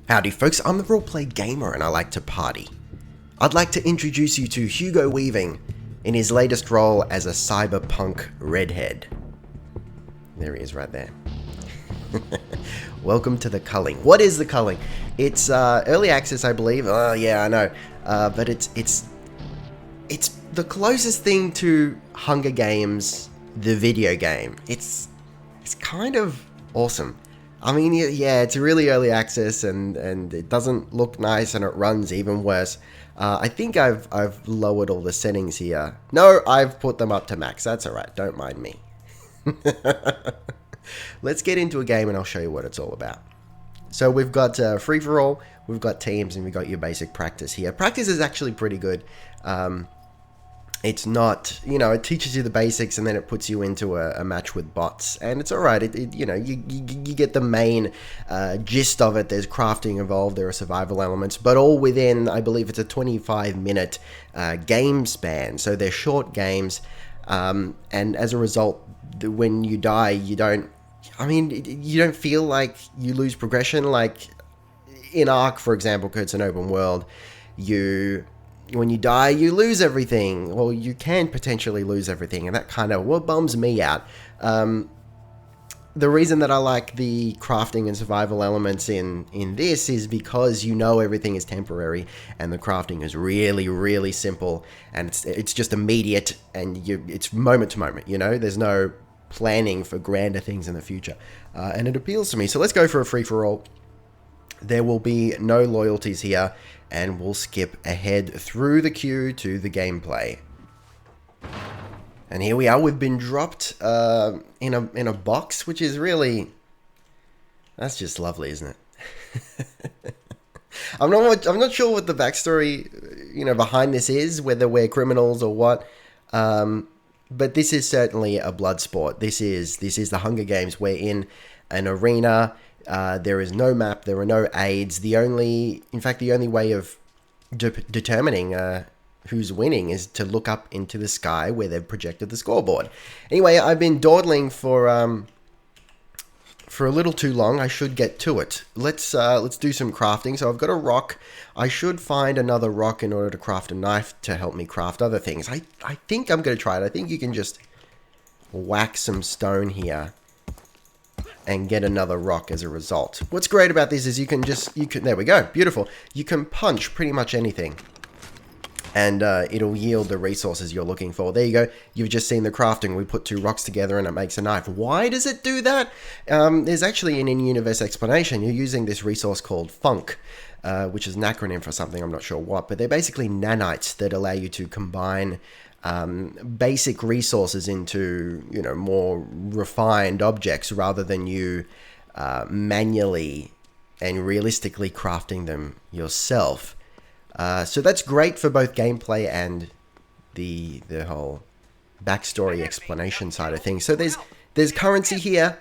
Howdy folks, I'm the Roleplay Gamer and I like to party. I'd like to introduce you to Hugo Weaving in his latest role as a cyberpunk redhead. There he is right there. Welcome to the Culling. What is the Culling? It's early access, I believe. Oh yeah, I know. But it's the closest thing to Hunger Games, the video game. It's kind of awesome. I mean, yeah, it's really early access and it doesn't look nice and it runs even worse. I think I've lowered all the settings here. No, I've put them up to max. That's alright. Don't mind me. Let's get into a game and I'll show you what it's all about. So we've got free-for-all, we've got teams, and we've got your basic practice here. Practice is actually pretty good. It's not, it teaches you the basics and then it puts you into a match with bots. And it's alright, you get the main gist of it. There's crafting involved, there are survival elements, but all within, I believe it's a 25-minute game span. So they're short games, and as a result, when you die, you don't feel like you lose progression. Like in Ark, for example, because it's an open world, when you die, you lose everything. Well, you can potentially lose everything, and that kind of bums me out. The reason that I like the crafting and survival elements in this is because everything is temporary, and the crafting is really, really simple, and it's just immediate, and it's moment to moment. There's no planning for grander things in the future, and it appeals to me. So let's go for a free-for-all. There will be no loyalties here, and we'll skip ahead through the queue to the gameplay. And here we are. We've been dropped in a box, which is really, that's just lovely, isn't it? I'm not sure what the backstory behind this is, whether we're criminals or what. But this is certainly a blood sport. This is the Hunger Games. We're in an arena. There is no map. There are no aids. The only way of determining who's winning is to look up into the sky where they've projected the scoreboard. Anyway, I've been dawdling for a little too long. I should get to it. Let's do some crafting. So I've got a rock. I should find another rock in order to craft a knife to help me craft other things. I think I'm going to try it. I think you can just whack some stone here and get another rock as a result. What's great about this is you can there we go, beautiful. You can punch pretty much anything, and it'll yield the resources you're looking for. There you go. You've just seen the crafting. We put two rocks together and it makes a knife. Why does it do that? There's actually an in-universe explanation. You're using this resource called funk, which is an acronym for something, I'm not sure what, but they're basically nanites that allow you to combine basic resources into more refined objects rather than you manually and realistically crafting them yourself. So that's great for both gameplay and the whole backstory explanation side of things. So there's currency here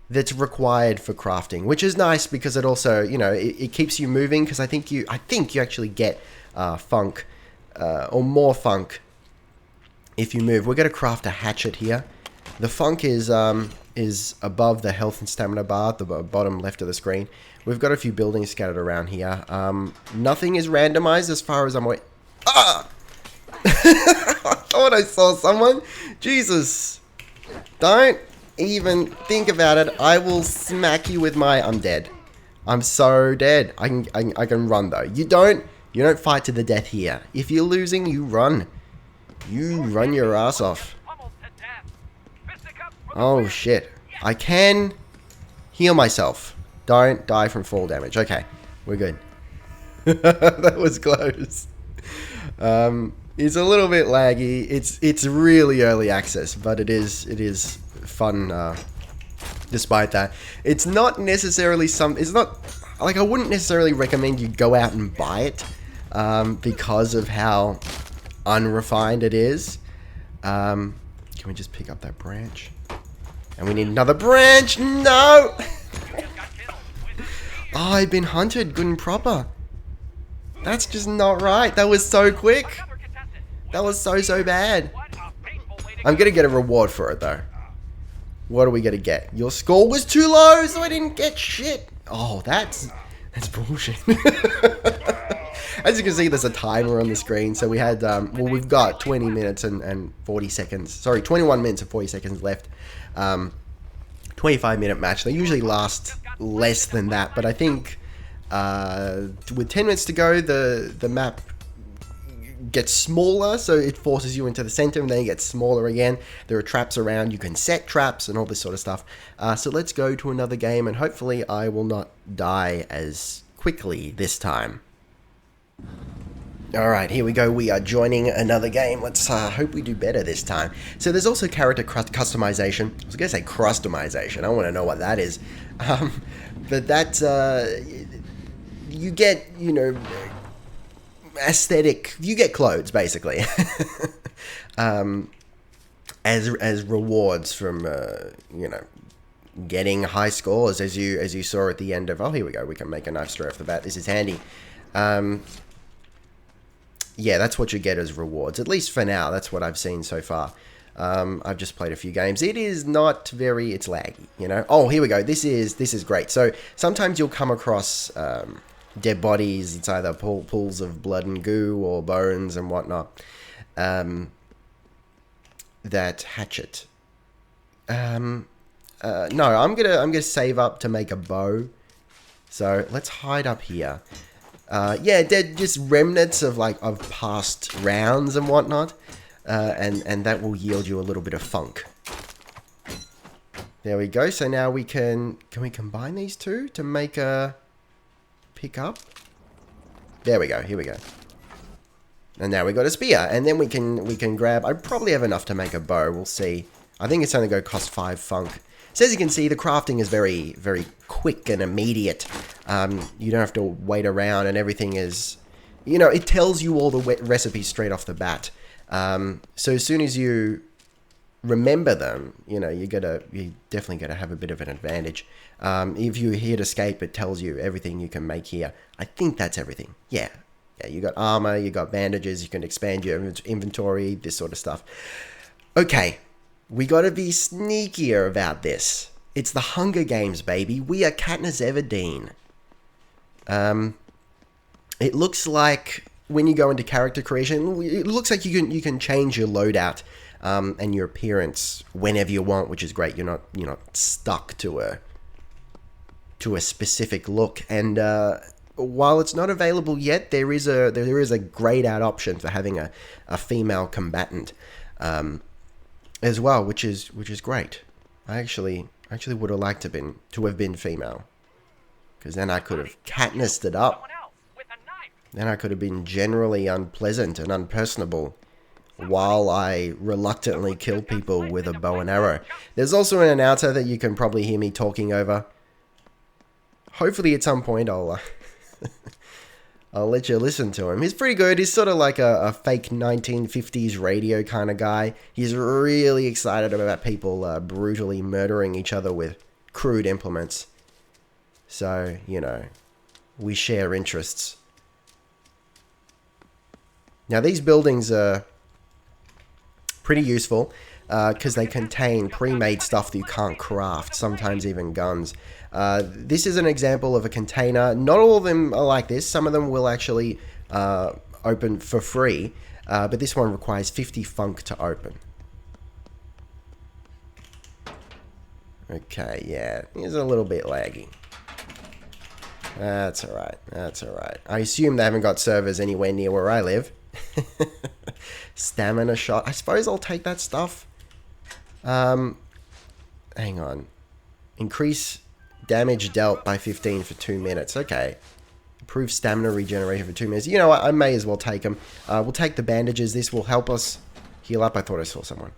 that's required for crafting, which is nice because it also it keeps you moving, because I think you actually get funk. Or more funk if you move. We're going to craft a hatchet here. The funk is above the health and stamina bar at the bottom left of the screen. We've got a few buildings scattered around here. Nothing is randomized as far as I'm aware. Ah! I thought I saw someone. Jesus. Don't even think about it. I will smack you with my... I'm dead. I'm so dead. I can run though. You don't fight to the death here. If you're losing, you run. You run your ass off. Oh shit. I can heal myself. Don't die from fall damage. Okay, we're good. That was close. It's a little bit laggy. It's really early access, but it is fun despite that. It's not necessarily it's not like I wouldn't necessarily recommend you go out and buy it. Because of how unrefined it is. Can we just pick up that branch? And we need another branch! No! Oh, I've been hunted good and proper. That's just not right. That was so quick. That was so bad. I'm gonna get a reward for it though. What are we gonna get? Your score was too low, so I didn't get shit. Oh, that's bullshit. As you can see, there's a timer on the screen. So we had, well, we've got 20 minutes and 40 seconds. Sorry, 21 minutes and 40 seconds left. 25-minute match. They usually last less than that, but I think with 10 minutes to go, the map gets smaller, so it forces you into the center, and then it gets smaller again. There are traps around. You can set traps and all this sort of stuff. So let's go to another game, and hopefully I will not die as quickly this time. Alright, here we go. We are joining another game. Let's hope we do better this time. So there's also character customization. I was going to say crustomization. I want to know what that is. But that's, you get, you know, aesthetic, you get clothes, basically. As rewards from, you know, getting high scores, as you saw at the end of... Oh, here we go. We can make a knife straight off the bat. This is handy. Yeah, that's what you get as rewards. At least for now, that's what I've seen so far. I've just played a few games. It is not very... It's laggy, you know? Oh, here we go. This is great. So sometimes you'll come across dead bodies. It's either pools of blood and goo or bones and whatnot. That hatchet. No, I'm gonna save up to make a bow. So let's hide up here. Yeah, they're just remnants of of past rounds and whatnot, and that will yield you a little bit of funk. There we go. So now we can we combine these two to make a pickup? There we go. Here we go. And now we got a spear, and then we can grab. I probably have enough to make a bow. We'll see. I think it's only going to cost 5 funk. So as you can see, the crafting is very, very quick and immediate. You don't have to wait around, and everything is, you know, it tells you all the recipes straight off the bat. So as soon as you remember them, you know, you definitely gotta have a bit of an advantage. If you hit escape, it tells you everything you can make here. I think that's everything. Yeah, you got armor, you got bandages, you can expand your inventory, this sort of stuff. Okay. We gotta be sneakier about this. It's the Hunger Games, baby. We are Katniss Everdeen. It looks like when you go into character creation, it looks like you can change your loadout and your appearance whenever you want, which is great. You're not stuck to a specific look. And while it's not available yet, there is a grayed out option for having a female combatant. As well, which is great. I actually would have liked to have been female, because then I could have Katnissed it up. Then I could have been generally unpleasant and unpersonable, while I reluctantly kill people with a bow and arrow. There's also an announcer that you can probably hear me talking over. Hopefully, at some point, I'll let you listen to him. He's pretty good. He's sort of like a fake 1950s radio kind of guy. He's really excited about people brutally murdering each other with crude implements. So, you know, we share interests. Now, these buildings are pretty useful because they contain pre-made stuff that you can't craft, sometimes even guns. This is an example of a container. Not all of them are like this. Some of them will actually open for free, but this one requires 50 funk to open. Okay, yeah, it's a little bit laggy. That's alright, that's alright. I assume they haven't got servers anywhere near where I live. Stamina shot. I suppose I'll take that stuff. Hang on. Increase damage dealt by 15 for 2 minutes. Okay. Improve stamina regeneration for 2 minutes. You know what? I may as well take them. We'll take the bandages. This will help us heal up. I thought I saw someone.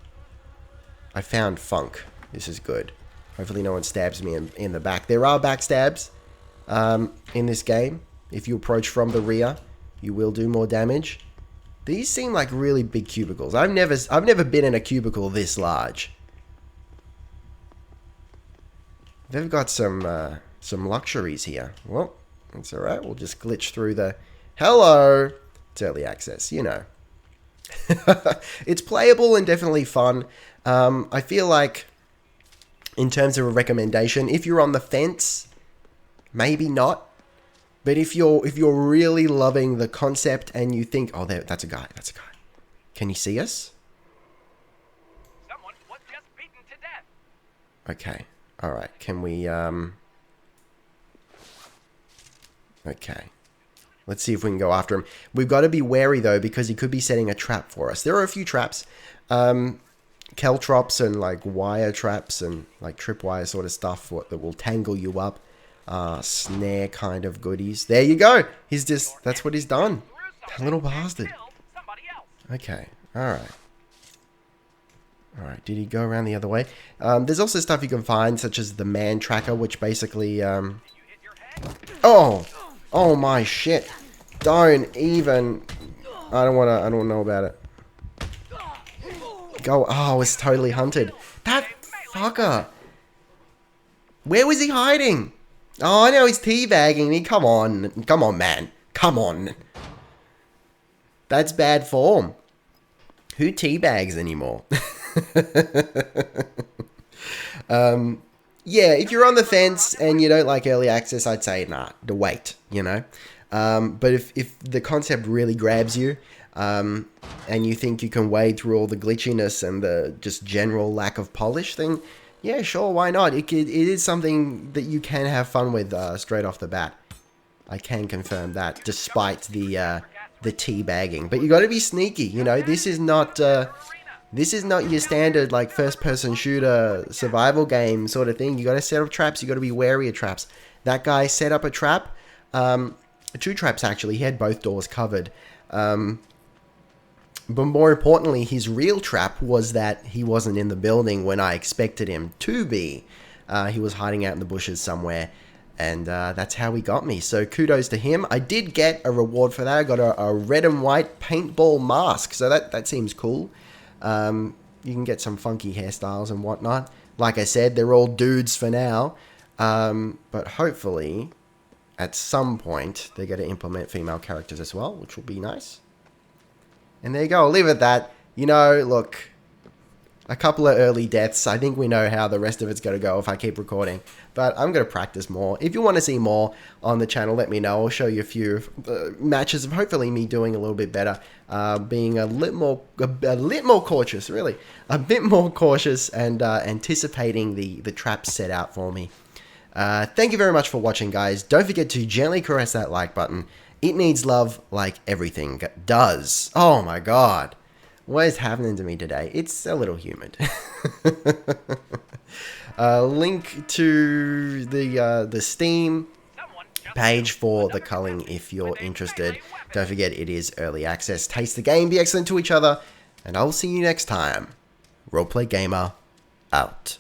I found funk. This is good. Hopefully no one stabs me in the back. There are backstabs in this game. If you approach from the rear, you will do more damage. These seem like really big cubicles. I've never been in a cubicle this large. They've got some luxuries here. Well, that's alright. We'll just glitch through the... Hello! It's early access, you know. It's playable and definitely fun. I feel like, in terms of a recommendation, if you're on the fence, maybe not. But if you're really loving the concept and you think, oh, that's a guy. Can you see us? Someone was just beaten to death. Okay. All right. Can we? Okay. Let's see if we can go after him. We've got to be wary though, because he could be setting a trap for us. There are a few traps. Caltrops and like wire traps and like tripwire sort of stuff that will tangle you up. Snare kind of goodies. There you go. That's what he's done. That little bastard. Okay. Alright. Alright, did he go around the other way? There's also stuff you can find, such as the man tracker, which basically, Oh! Oh my shit. Don't even... I don't know about it. Go. Oh, it's totally hunted. That fucker. Where was he hiding? Oh, I know he's teabagging me. Come on. Come on, man. Come on. That's bad form. Who teabags anymore? Yeah, if you're on the fence and you don't like early access, I'd say, nah, to wait, you know? But if the concept really grabs you, and you think you can wade through all the glitchiness and the just general lack of polish, then yeah, sure, why not? It is something that you can have fun with straight off the bat. I can confirm that, despite the teabagging. But you got to be sneaky, you know. This is not your standard like first-person shooter survival game sort of thing. You got to set up traps. You got to be wary of traps. That guy set up a trap, 2 traps actually. He had both doors covered. But more importantly, his real trap was that he wasn't in the building when I expected him to be. He was hiding out in the bushes somewhere, and that's how he got me. So kudos to him. I did get a reward for that. I got a red and white paintball mask, so that seems cool. You can get some funky hairstyles and whatnot. Like I said, they're all dudes for now, but hopefully at some point they're going to implement female characters as well, which will be nice. And there you go. I'll leave it at that. You know, look, a couple of early deaths. I think we know how the rest of it's going to go if I keep recording. But I'm going to practice more. If you want to see more on the channel, let me know. I'll show you a few matches of hopefully me doing a little bit better. Being a little more cautious, really. A bit more cautious and anticipating the traps set out for me. Thank you very much for watching, guys. Don't forget to gently caress that like button. It needs love like everything does. Oh my god. What is happening to me today? It's a little humid. Link to the Steam page for the Culling if you're interested. Don't forget, it is early access. Taste the game, be excellent to each other, and I'll see you next time. Roleplay Gamer, out.